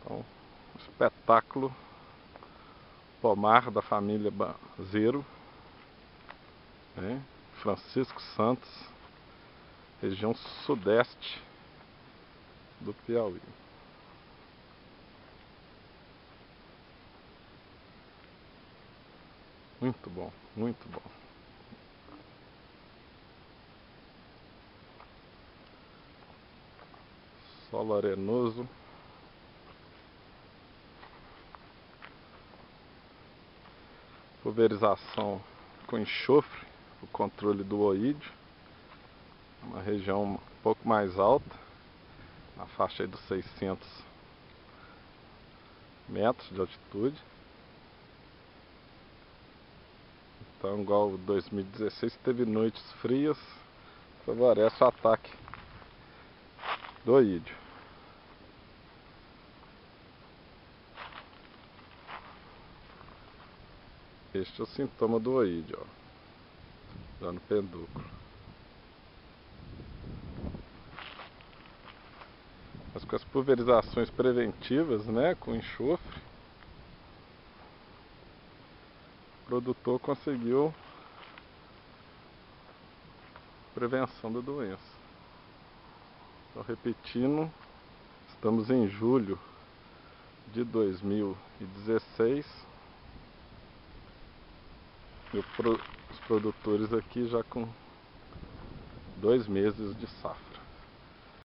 Então, espetáculo pomar da família Banzeiro, né? Francisco Santos, região sudeste do Piauí. Muito bom, muito bom. Solo arenoso. Pulverização com enxofre, o controle do oídio. Uma região um pouco mais alta, na faixa aí dos 600 metros de altitude. Então, igual 2016 teve noites frias, favorece o ataque do oídio. Este é o sintoma do oídio, ó, já no pedúnculo. Mas com as pulverizações preventivas, né, com enxofre, o produtor conseguiu prevenção da doença. Então, repetindo, estamos em julho de 2016 e os produtores aqui já com 2 meses de